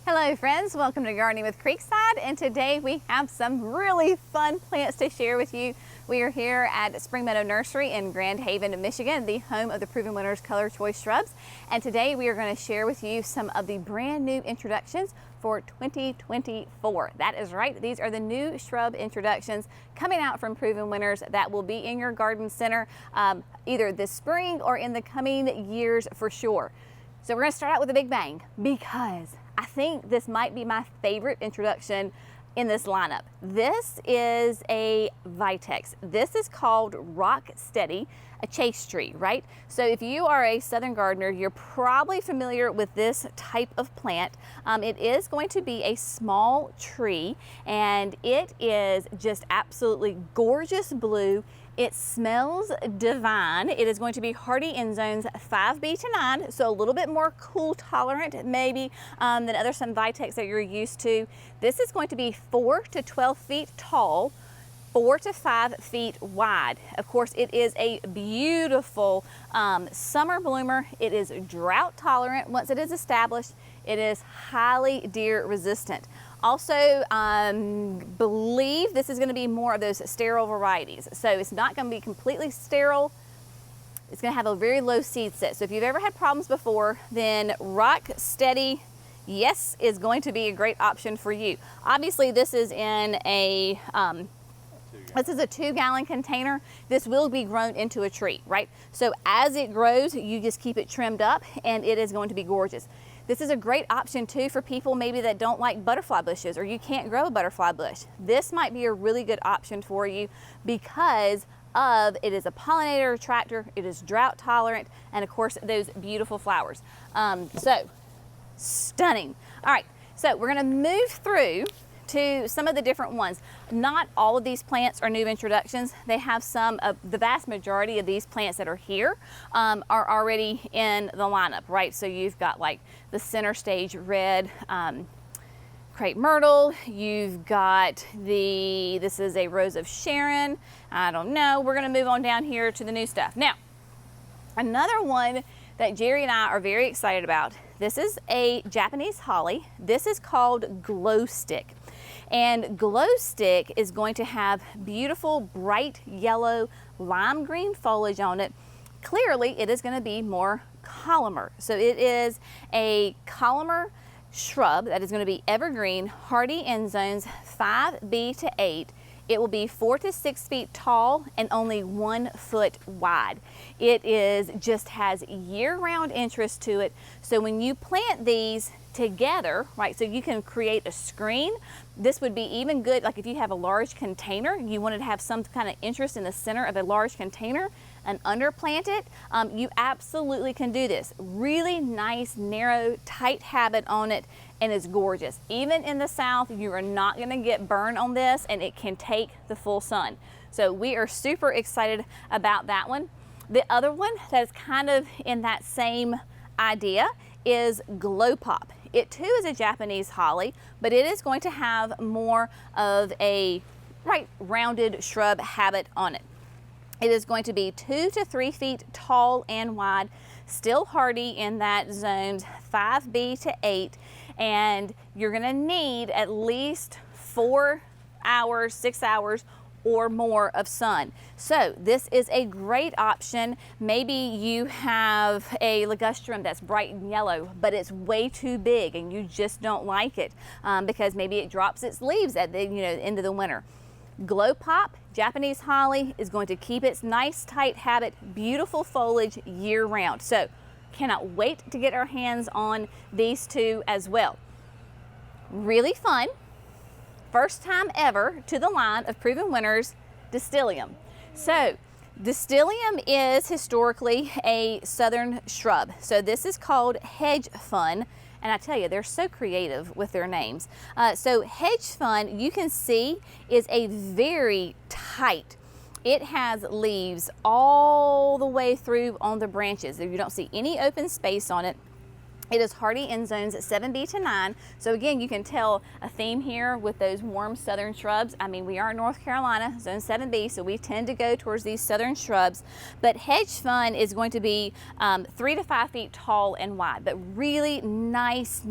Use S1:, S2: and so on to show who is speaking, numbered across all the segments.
S1: Hello friends, welcome to Gardening with Creekside, and today we have some really fun plants to share with you. We are here at Spring Meadow Nursery in Grand Haven, Michigan, the home of the Proven Winners ColorChoice Shrubs, and today we are going to share with you some of the brand new introductions for 2024. That is right, these are the new shrub introductions coming out from Proven Winners that will be in your garden center either this spring or in the coming years for sure. So we're going to start out with a big bang because I think this might be my favorite introduction in this lineup. This is a Vitex. This is called Rock Steady, a chase tree, right? So if you are a southern gardener, you're probably familiar with this type of plant. It is going to be a small tree and it is just absolutely gorgeous blue. It smells divine. It is going to be hardy in zones 5B to 9, so a little bit more cool tolerant maybe than other some Vitex that you're used to. This is going to be 4 to 12 feet tall, 4 to 5 feet wide. Of course, it is a beautiful summer bloomer. It is drought tolerant. Once it is established, it is highly deer resistant. Also, believe this is going to be more of those sterile varieties. So it's not going to be completely sterile. It's going to have a very low seed set. So if you've ever had problems before, then Rock Steady, yes, is going to be a great option for you. Obviously, this is in a this is a 2-gallon container. This will be grown into a tree, right? So as it grows, you just keep it trimmed up and it is going to be gorgeous. This is a great option too for people maybe that don't like butterfly bushes or you can't grow a butterfly bush. This might be a really good option for you because of it is a pollinator attractor, it is drought tolerant, and of course those beautiful flowers. So stunning. All right, so we're gonna move through to some of the different ones. Not all of these plants are new introductions. They have some of the vast majority of these plants that are here are already in the lineup, right? So you've got like the center stage red crepe myrtle. You've got this is a rose of Sharon. I don't know. We're gonna move on down here to the new stuff. Now, another one that Jerry and I are very excited about. This is a Japanese holly. This is called Glow Stick. And Glow Stick is going to have beautiful bright yellow lime green foliage on it. Clearly, it is going to be more columnar. So it is a columnar shrub that is going to be evergreen, hardy in zones 5B to 8. It will be 4 to 6 feet tall and only 1 foot wide. It just has year-round interest to it. So when you plant these together, right, so you can create a screen. This would be even good, like if you have a large container, you wanted to have some kind of interest in the center of a large container and underplant it, you absolutely can do this. Really nice, narrow, tight habit on it, and it's gorgeous. Even in the south, you are not gonna get burned on this, and it can take the full sun. So we are super excited about that one. The other one that is kind of in that same idea is Glow Pop. It too is a Japanese holly, but it is going to have more of a rounded shrub habit on it. It is going to be 2 to 3 feet tall and wide, still hardy in that zones 5B to 8, and you're gonna need at least 4 hours, 6 hours or more of sun. So this is a great option. Maybe you have a ligustrum that's bright and yellow, but it's way too big and you just don't like it because maybe it drops its leaves at the end of the winter. Glow Pop, Japanese holly, is going to keep its nice tight habit, beautiful foliage year round. So cannot wait to get our hands on these two as well. Really fun. First time ever to the line of Proven Winners Distillium. So Distillium is historically a southern shrub. So this is called Hedge Fun. And I tell you, they're so creative with their names. So Hedge Fun, you can see, is a very tight. It has leaves all the way through on the branches. You don't see any open space on it. It is hardy in zones 7B to 9. So again, you can tell a theme here with those warm southern shrubs. I mean, we are in North Carolina, zone 7B, so we tend to go towards these southern shrubs. But Hedge Fun is going to be 3 to 5 feet tall and wide, but really nice,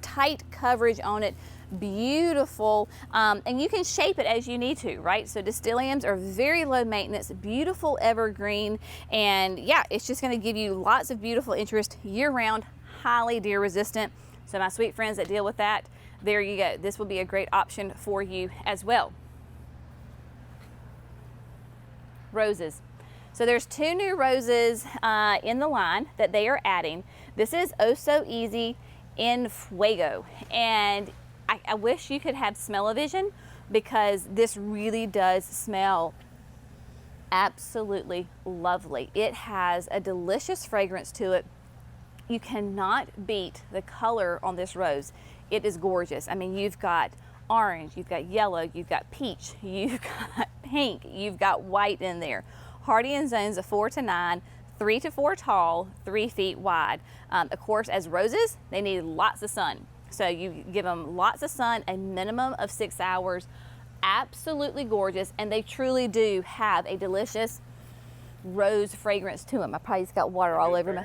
S1: tight coverage on it. Beautiful, and you can shape it as you need to, right? So Distiliums are very low maintenance, beautiful evergreen, and yeah, it's just going to give you lots of beautiful interest year round, highly deer resistant. So my sweet friends that deal with that, there you go. This will be a great option for you as well. Roses. So there's 2 new roses in the line that they are adding. This is Oh So Easy in Fuego, and I wish you could have smell-o-vision, because this really does smell absolutely lovely. It has a delicious fragrance to it. You cannot beat the color on this rose. It is gorgeous. I mean, you've got orange, you've got yellow, you've got peach, you've got pink, you've got white in there. Hardy in zones of 4 to 9, 3 to 4 tall, 3 feet wide. Of course, as roses, they need lots of sun. So you give them lots of sun, a minimum of 6 hours. Absolutely gorgeous, and they truly do have a delicious rose fragrance to them. I probably just got water all over me.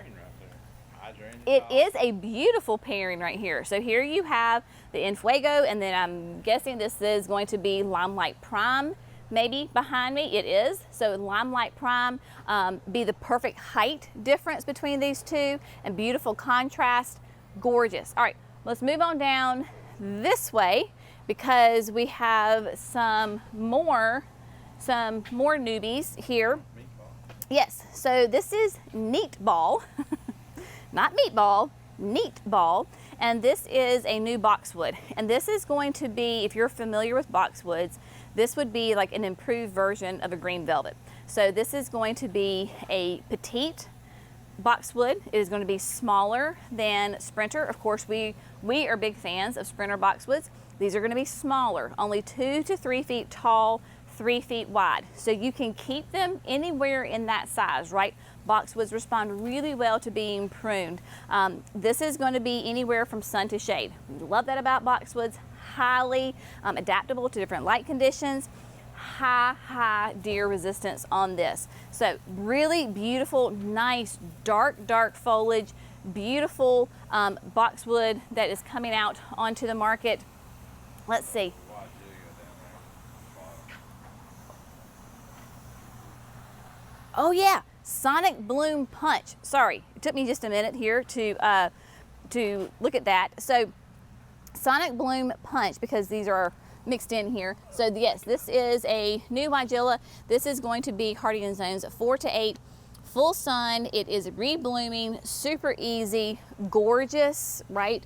S1: It is a beautiful pairing right here. So here you have the En Fuego, and then I'm guessing this is going to be Limelight Prime maybe behind me. It is. So Limelight Prime be the perfect height difference between these two, and beautiful contrast. Gorgeous. All right, let's move on down this way, because we have some more newbies here. Yes, so this is Neat Ball. Not meatball, Neat Ball, and this is a new boxwood. And this is going to be, if you're familiar with boxwoods, this would be like an improved version of a green velvet. So this is going to be a petite boxwood. It is going to be smaller than Sprinter. Of course, we are big fans of Sprinter boxwoods. These are going to be smaller, only 2 to 3 feet tall, 3 feet wide. So you can keep them anywhere in that size, right? Boxwoods respond really well to being pruned. This is going to be anywhere from sun to shade. Love that about boxwoods. Highly adaptable to different light conditions. High deer resistance on this. So really beautiful, nice, dark foliage. Beautiful boxwood that is coming out onto the market. Let's see. Oh yeah, Sonic Bloom Punch. Sorry, it took me just a minute here to look at that. So Sonic Bloom Punch, because these are mixed in here. So yes, this is a new Weigilla. This is going to be hardy in zones 4 to 8. Full sun, it is reblooming, super easy, gorgeous, right?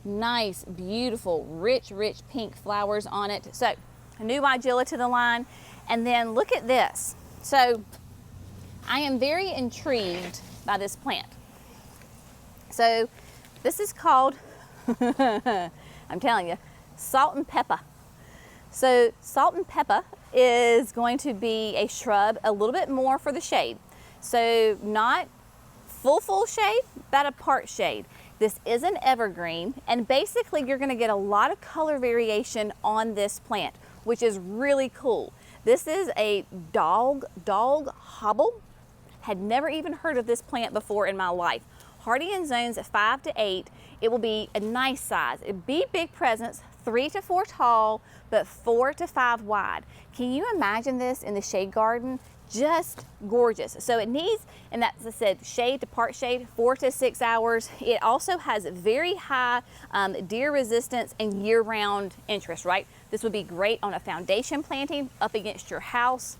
S1: Nice, beautiful, rich pink flowers on it. So a new Weigilla to the line. And then look at this. So I am very intrigued by this plant. So this is called, I'm telling you, Salt and Peppa. So Salt and Peppa is going to be a shrub a little bit more for the shade. So not full shade, but a part shade. This is an evergreen, and basically you're going to get a lot of color variation on this plant, which is really cool. This is a dog hobble. Had never even heard of this plant before in my life. Hardy in zones 5 to 8. It will be a nice size. It'd be big presence, 3 to 4 tall, but 4 to 5 wide. Can you imagine this in the shade garden? Just gorgeous. So it needs, and that's, as I said, shade to part shade, 4 to 6 hours. It also has very high deer resistance and year-round interest, right? This would be great on a foundation planting up against your house.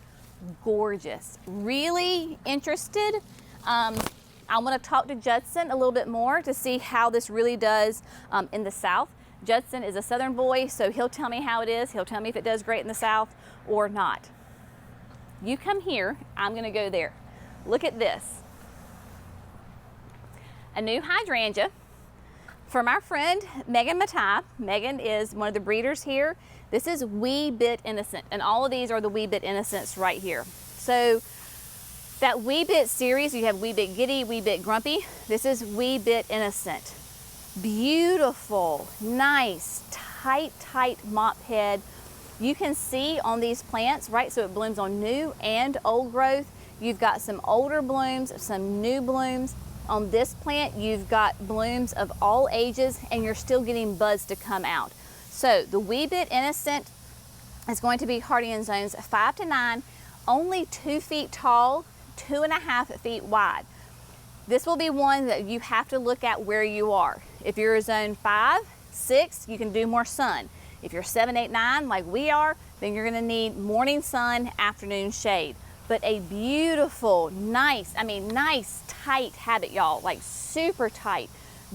S1: Gorgeous. Really interested. I want to talk to Judson a little bit more to see how this really does in the South. Judson is a Southern boy, so he'll tell me how it is. He'll tell me if it does great in the South or not. You come here, I'm going to go there. Look at this. A new hydrangea from our friend Megan Matai. Megan is one of the breeders here. This is Weebit Innocent, and all of these are the Weebit Innocents right here. So that Weebit series, you have Weebit Giddy, Weebit Grumpy. This is Weebit Innocent. Beautiful, nice, tight mop head. You can see on these plants, right, so it blooms on new and old growth. You've got some older blooms, some new blooms. On this plant, you've got blooms of all ages, and you're still getting buds to come out. So the Weebit Innocent is going to be hardy in zones 5 to 9, only 2 feet tall, 2.5 feet wide. This will be one that you have to look at where you are. If you're a zone 5, 6, you can do more sun. If you're 7, 8, 9, like we are, then you're gonna need morning sun, afternoon shade. But a beautiful, nice, nice, tight habit, y'all, like super tight,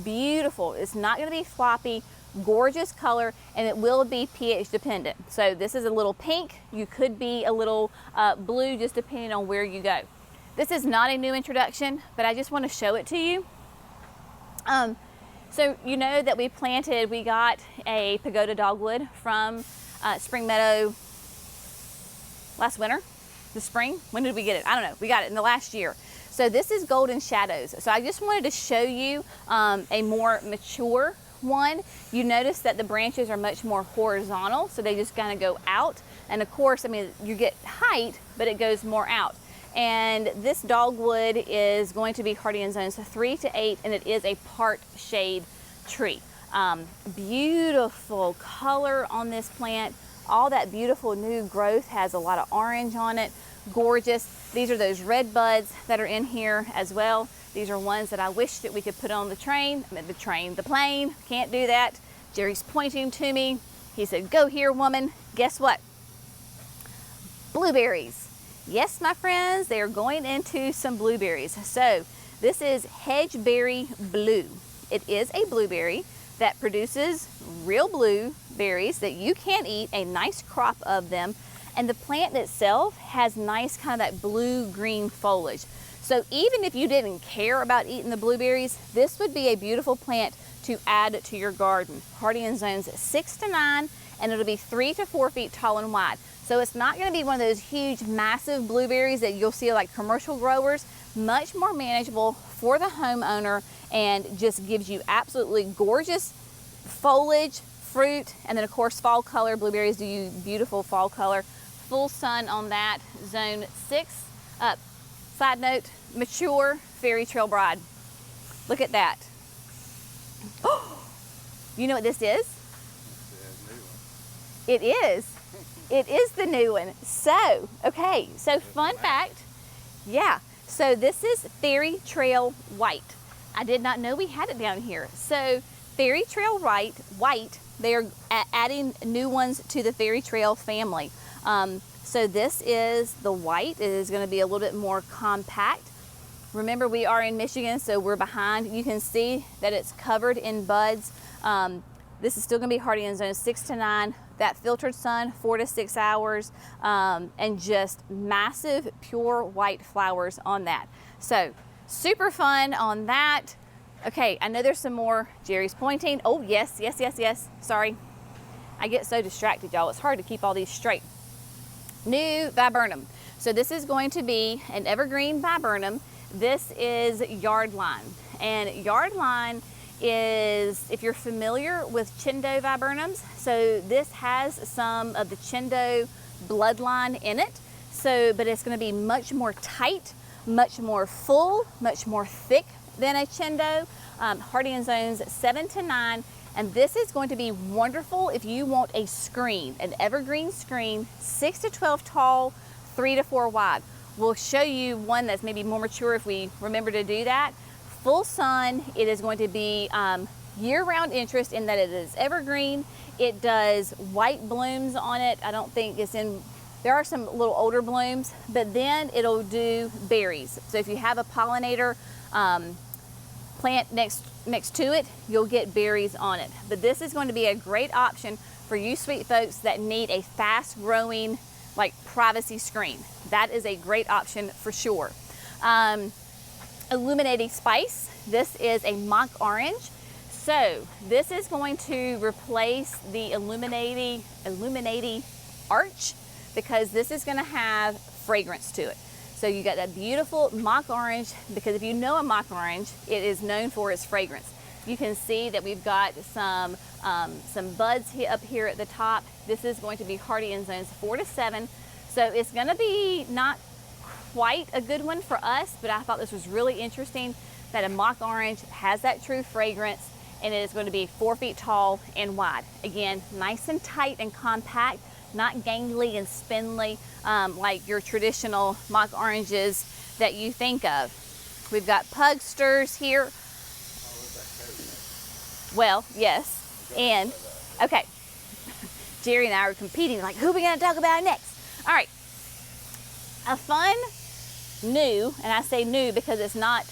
S1: beautiful. It's not gonna be floppy, gorgeous color, and it will be pH dependent. So this is a little pink, you could be a little blue, just depending on where you go. This is not a new introduction, but I just want to show it to you. So you know that we got a pagoda dogwood from Spring Meadow last winter, the spring. When did we get it? I don't know. We got it in the last year. So this is Golden Shadows. So I just wanted to show you a more mature one. You notice that the branches are much more horizontal, so they just kind of go out. And of course, you get height, but it goes more out. And this dogwood is going to be hardy in zones 3 to 8, and it is a part shade tree. Beautiful color on this plant. All that beautiful new growth has a lot of orange on it. Gorgeous. These are those red buds that are in here as well. These are ones that I wish that we could put on the plane. Can't do that. Jerry's pointing to me. He said, "Go here, woman." Guess what? Blueberries. Yes, my friends, they are going into some blueberries. So this is Hedgeberry Blue. It is a blueberry that produces real blueberries that you can eat, a nice crop of them. And the plant itself has nice kind of that blue-green foliage. So even if you didn't care about eating the blueberries, this would be a beautiful plant to add to your garden. Hardy in zones 6 to 9, and it'll be 3 to 4 feet tall and wide. So it's not going to be one of those huge, massive blueberries that you'll see like commercial growers. Much more manageable for the homeowner, and just gives you absolutely gorgeous foliage, fruit, and then of course fall color. Blueberries do you beautiful fall color. Full sun on that. Zone 6. Side note, mature Fairy Trail Bride. Look at that. Oh, you know what this is? It is. It is the new one. So, okay, so fun fact, yeah, so this is Fairy Trail White. I did not know we had it down here. So Fairy Trail White, they are adding new ones to the Fairy Trail family. So this is the white. It is going to be a little bit more compact. Remember, we are in Michigan, so we're behind. You can see that it's covered in buds. This is still going to be hardy in zones 6 to 9. That filtered sun, 4 to 6 hours, and just massive pure white flowers on that. So super fun on that. Okay, I know there's some more. Jerry's pointing. Oh, yes. Sorry. I get so distracted, y'all. It's hard to keep all these straight. New viburnum. So this is going to be an evergreen viburnum. This is Yardline. And Yardline is, if you're familiar with Chindo viburnums, so this has some of the Chindo bloodline in it. So, but it's going to be much more tight, much more full, much more thick than a Chindo. Hardy in zones 7 to 9. And this is going to be wonderful if you want a screen, an evergreen screen, 6 to 12 tall, 3 to 4 wide. We'll show you one that's maybe more mature if we remember to do that. Full sun, it is going to be year-round interest in that it is evergreen. It does white blooms on it. I don't think it's in, there are some little older blooms, but then it'll do berries. So if you have a pollinator plant next to it, you'll get berries on it. But this is going to be a great option for you sweet folks that need a fast-growing, like privacy screen. That is a great option for sure. Illuminating Spice. This is a mock orange. So this is going to replace the Illuminating Arch, because this is going to have fragrance to it. So you got that beautiful mock orange, because if you know a mock orange, it is known for its fragrance. You can see that we've got some buds up here at the top. This is going to be hardy in zones 4 to 7. So it's going to be not quite a good one for us, but I thought this was really interesting that a mock orange has that true fragrance, and it is going to be 4 feet tall and wide. Again, nice and tight and compact, not gangly and spindly like your traditional mock oranges that you think of. We've got pugsters here. Well, yes, and okay, Jerry and I are competing, like, who are we going to talk about next? All right, a fun new, and I say new because it's not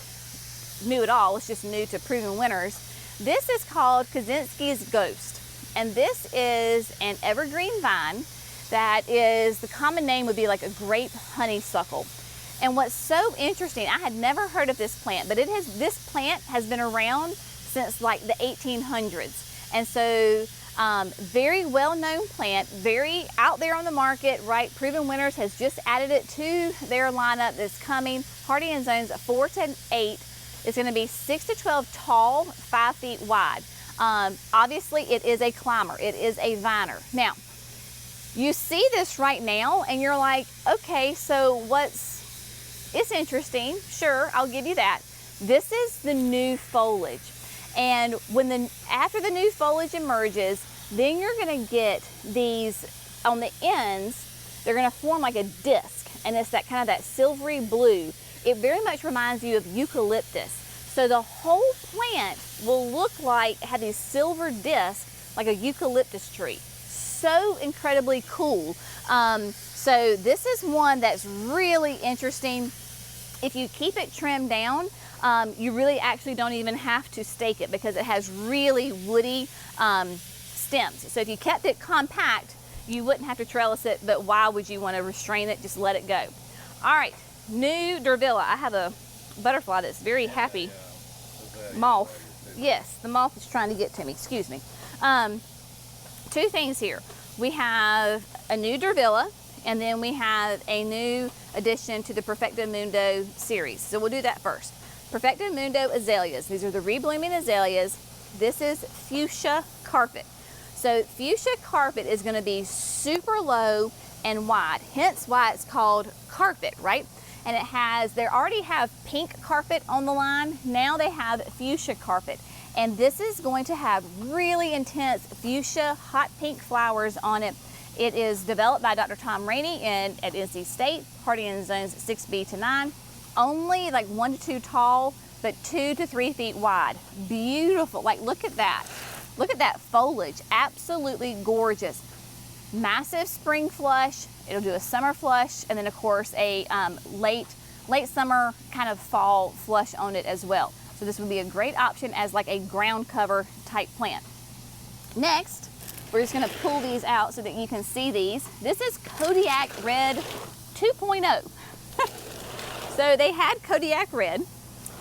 S1: new at all, it's just new to Proven Winners. This is called KAZinsky Ghost, and this is an evergreen vine that is, the common name would be like a grape honeysuckle. And what's so interesting, I had never heard of this plant, but this plant has been around since like the 1800s. And so very well-known plant, very out there on the market, right? Proven Winners has just added it to their lineup that's coming. Hardy in zones 4 to 8. It's going to be 6 to 12 tall, 5 feet wide. Obviously, it is a climber. It is a viner. Now, you see this right now, and you're like, okay, so it's interesting. Sure, I'll give you that. This is the new foliage. And after the new foliage emerges, then you're going to get these on the ends. They're going to form like a disc, and it's that kind of that silvery blue. It very much reminds you of eucalyptus. So the whole plant will look like, have these silver discs like a eucalyptus tree. So incredibly cool. So this is one that's really interesting. If you keep it trimmed down, you really actually don't even have to stake it because it has really woody stems. So if you kept it compact, you wouldn't have to trellis it, but why would you want to restrain it? Just let it go. All right, new Durvilla. I have a butterfly that's very happy. Moth. Yes, the moth is trying to get to me, excuse me. Two things here. We have a new Durvilla, and then we have a new addition to the Perfecto Mundo series. So we'll do that first. Perfecto Mundo azaleas. These are the reblooming azaleas. This is Fuchsia Carpet. So Fuchsia Carpet is going to be super low and wide, hence why it's called carpet, right? And they already have pink carpet on the line. Now they have Fuchsia Carpet. And this is going to have really intense fuchsia hot pink flowers on it. It is developed by Dr. Tom Rainey at NC State, hardy in zones 6B to 9. Only like 1 to 2 tall, but 2 to 3 feet wide. Beautiful, like look at that. Look at that foliage, absolutely gorgeous. Massive spring flush, it'll do a summer flush, and then of course a late summer kind of fall flush on it as well. So this would be a great option as like a ground cover type plant. Next, we're just gonna pull these out so that you can see these. This is Kodiak Red 2.0. So they had Kodiak Red,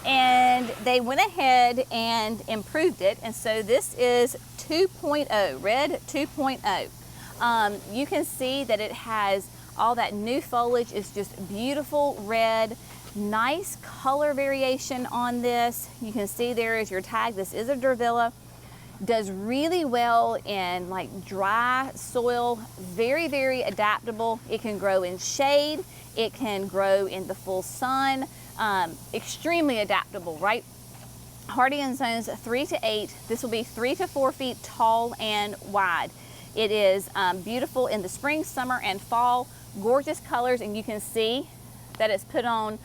S1: and they went ahead and improved it, and so this is 2.0, Red 2.0. You can see that it has all that new foliage. Is just beautiful red, nice color variation on this. You can see there is your tag. This is a Durvilla. Does really well in like dry soil, very, very adaptable. It can grow in shade. It can grow in the full sun. Extremely adaptable, right? Hardy in zones 3 to 8. This will be 3 to 4 feet tall and wide. It is beautiful in the spring, summer, and fall. Gorgeous colors, and you can see that it's put on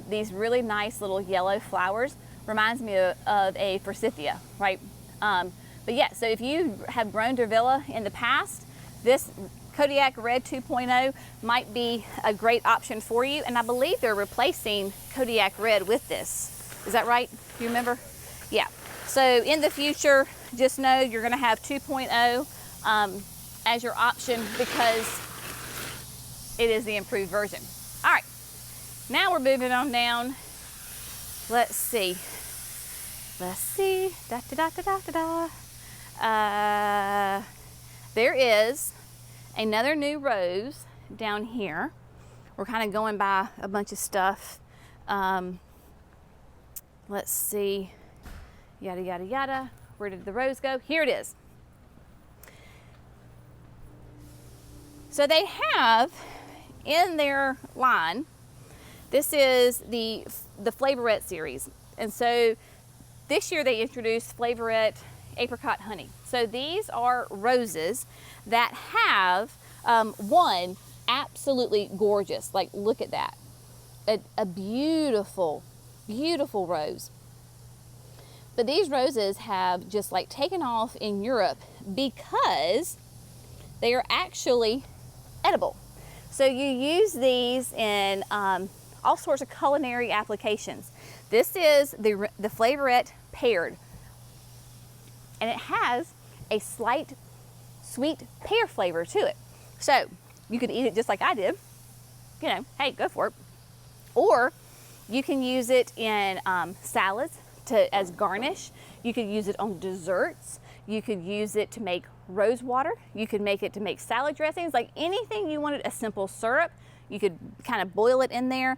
S1: these really nice little yellow flowers. Reminds me of a forsythia, right? But yeah, so if you have grown Durvilla in the past, this Kodiak Red 2.0 might be a great option for you. And I believe they're replacing Kodiak Red with this. Is that right? Do you remember? Yeah. So in the future, just know you're going to have 2.0 as your option because it is the improved version. All right. Now we're moving on down. Let's see. Da, da, da, da, da, da. There is another new rose down here. We're kind of going by a bunch of stuff. Let's see. yada, yada, yada. Where did the rose go? Here it is. So they have in their line, this is the Flavorette series. And so this year they introduced Flavorette Apricot Honey. So these are roses that have, one, absolutely gorgeous. Like, look at that. A beautiful, beautiful rose. But these roses have just like taken off in Europe because they are actually edible. So you use these in all sorts of culinary applications. This is the Flavorette Paired, and it has a slight sweet pear flavor to it. So you could eat it just like I did. You know, hey, go for it. Or you can use it in salads as garnish. You could use it on desserts. You could use it to make rose water. You could make it to make salad dressings, like anything you wanted, a simple syrup. You could kind of boil it in there.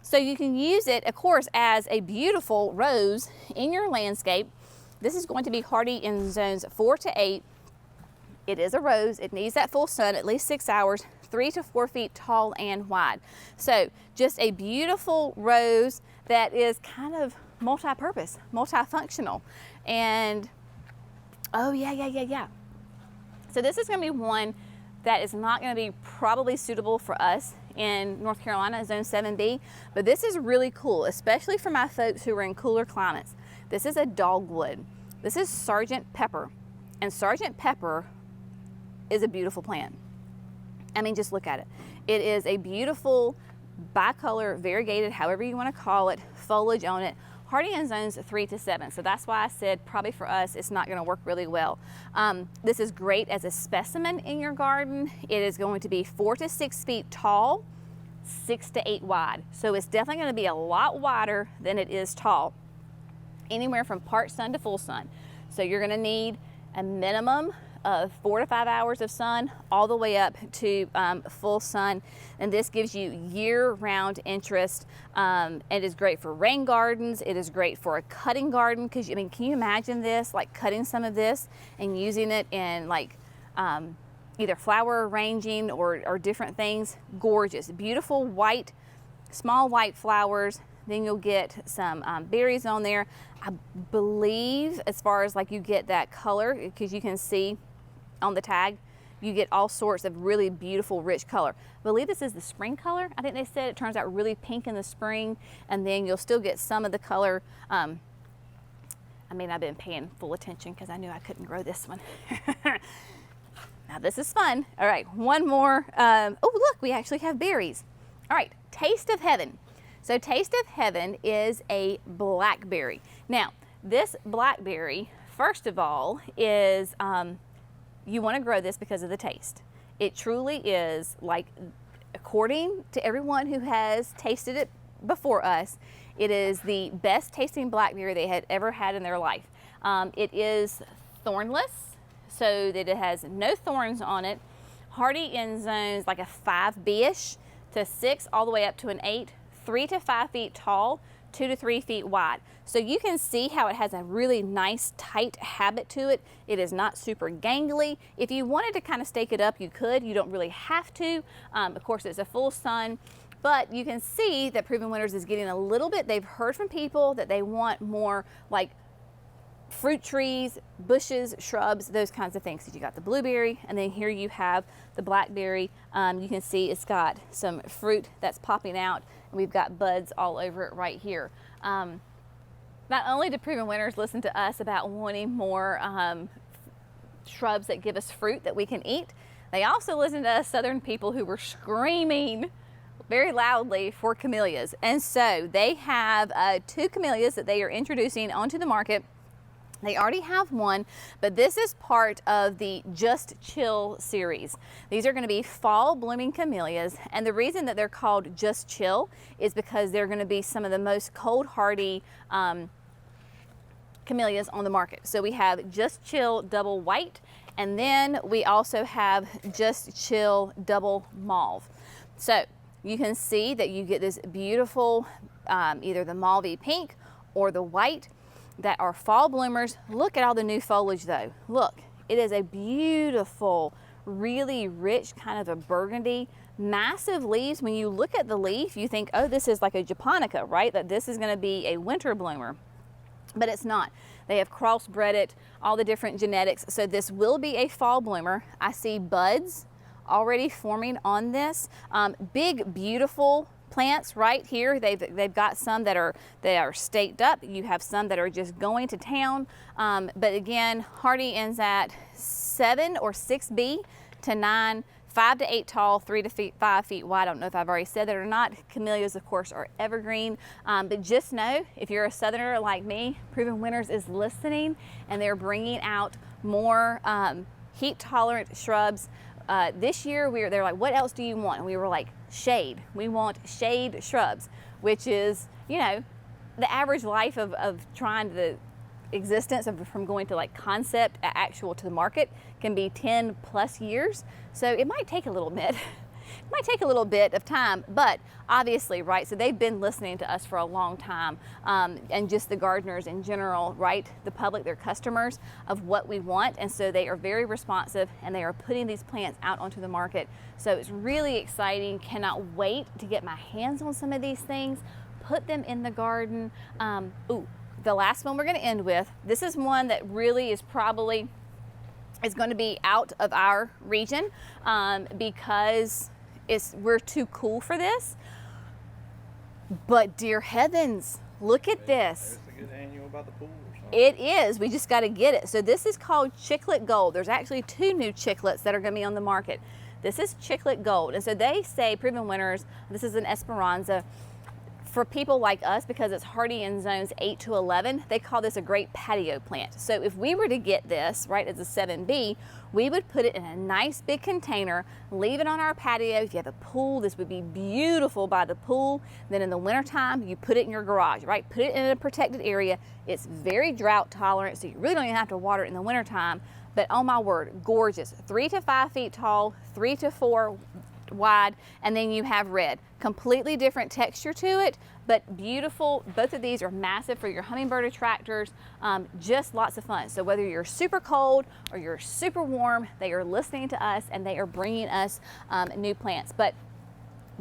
S1: So you can use it, of course, as a beautiful rose in your landscape. This is going to be hardy in zones 4 to 8. It is a rose. It needs that full sun, at least 6 hours, 3 to 4 feet tall and wide. So just a beautiful rose that is kind of multi-purpose, multifunctional. And oh yeah. So this is going to be one that is not going to be probably suitable for us in North Carolina, zone 7B, but this is really cool, especially for my folks who are in cooler climates. This is a dogwood. This is Sergeant Pepper, and Sergeant Pepper is a beautiful plant. I mean, just look at it. It is a beautiful bicolor, variegated, however you want to call it, foliage on it. Hardy in zones 3 to 7, so that's why I said probably for us it's not going to work really well. This is great as a specimen in your garden. It is going to be 4 to 6 feet tall, 6 to 8 wide. So it's definitely going to be a lot wider than it is tall, anywhere from part sun to full sun. So you're going to need a minimum of 4 to 5 hours of sun, all the way up to full sun. And this gives you year-round interest. It is great for rain gardens. It is great for a cutting garden, because I mean, can you imagine this, like cutting some of this and using it in like either flower arranging or different things? Gorgeous, beautiful white, small white flowers. Then you'll get some berries on there. I believe as far as like you get that color, because you can see on the tag, you get all sorts of really beautiful, rich color. I believe this is the spring color. I think they said it turns out really pink in the spring, and then you'll still get some of the color. I mean, I've been paying full attention because I knew I couldn't grow this one. Now this is fun. All right, one more. Oh, look, we actually have berries. All right, Taste of Heaven. So Taste of Heaven is a blackberry. Now, this blackberry, first of all, is you want to grow this because of the taste. It truly is, like, according to everyone who has tasted it before us, it is the best tasting blackberry they had ever had in their life. It is thornless, so that it has no thorns on it. Hardy in zones like a 5B-ish to 6, all the way up to an 8, 3 to 5 feet tall, 2 to 3 feet wide. So you can see how it has a really nice tight habit to it. It is not super gangly. If you wanted to kind of stake it up, you could. You don't really have to. Of course, it's a full sun, but you can see that Proven Winners is getting a little bit. They've heard from people that they want more like fruit trees, bushes, shrubs, those kinds of things. So you got the blueberry, and then here you have the blackberry. You can see it's got some fruit that's popping out, and we've got buds all over it right here. Not only do Proven Winners listen to us about wanting more shrubs that give us fruit that we can eat, they also listen to us Southern people who were screaming very loudly for camellias. And so they have 2 camellias that they are introducing onto the market. They already have one, but this is part of the Just Chill series. These are going to be fall blooming camellias, and the reason that they're called Just Chill is because they're going to be some of the most cold hardy camellias on the market. So we have Just Chill Double White, and then we also have Just Chill Double Mauve. So you can see that you get this beautiful either the mauvey pink or the white. that are fall bloomers. Look at all the new foliage though. Look, it is a beautiful, really rich kind of a burgundy, massive leaves. When you look at the leaf, you think, oh, this is like a japonica, right? That this is gonna be a winter bloomer, but it's not. They have crossbred it, all the different genetics. So this will be a fall bloomer. I see buds already forming on this. Big, beautiful plants right here. They've got some that are staked up. You have some that are just going to town. But again, hardy ends at 7 or 6B to 9, 5 to 8 tall, 3 to 5 feet wide. I don't know if I've already said that or not. Camellias, of course, are evergreen. But just know, if you're a southerner like me, Proven Winners is listening, and they're bringing out more heat-tolerant shrubs. This year, they're like, what else do you want? And we were like, shade. We want shade shrubs, which is, you know, the average life of trying the existence of from going to like concept actual to the market can be 10 plus years. So it might take a little bit. It might take a little bit of time, but obviously, right, so they've been listening to us for a long time, and just the gardeners in general, right, the public, their customers, of what we want, and so they are very responsive, and they are putting these plants out onto the market. So it's really exciting. Cannot wait to get my hands on some of these things, put them in the garden. Ooh, the last one we're going to end with, this is one that really is probably going to be out of our region, because we're too cool for this. But dear heavens, look at this.
S2: It's a good annual about the pool or something.
S1: It is. We just got to get it. So this is called Chicklet Gold. There's actually 2 new chiclets that are going to be on the market. This is Chicklet Gold. And so they say, Proven Winners, this is an Esperanza. For people like us, because it's hardy in zones 8 to 11, they call this a great patio plant. So if we were to get this, right, as a 7B, we would put it in a nice big container, leave it on our patio. If you have a pool, this would be beautiful by the pool. Then in the wintertime, you put it in your garage, right? Put it in a protected area. It's very drought tolerant, so you really don't even have to water it in the wintertime. But oh my word, gorgeous. 3 to 5 feet tall, 3 to 4 wide, and then you have red. Completely different texture to it, but beautiful. Both of these are massive for your hummingbird attractors. Just lots of fun. So whether you're super cold or you're super warm, they are listening to us, and they are bringing us new plants. But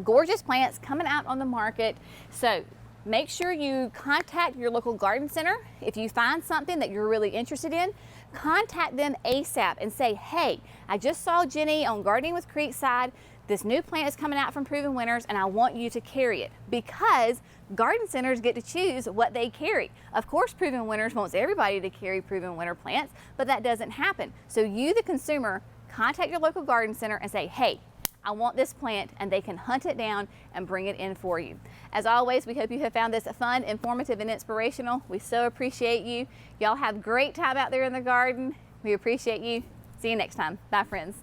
S1: gorgeous plants coming out on the market. So make sure you contact your local garden center. If you find something that you're really interested in, contact them ASAP and say, hey, I just saw Jenny on Gardening with Creekside. This new plant is coming out from Proven Winners, and I want you to carry it, because garden centers get to choose what they carry. Of course, Proven Winners wants everybody to carry Proven Winner plants, but that doesn't happen. So you, the consumer, contact your local garden center and say, hey, I want this plant, and they can hunt it down and bring it in for you. As always, we hope you have found this fun, informative, and inspirational. We so appreciate you. Y'all have a great time out there in the garden. We appreciate you. See you next time. Bye, friends.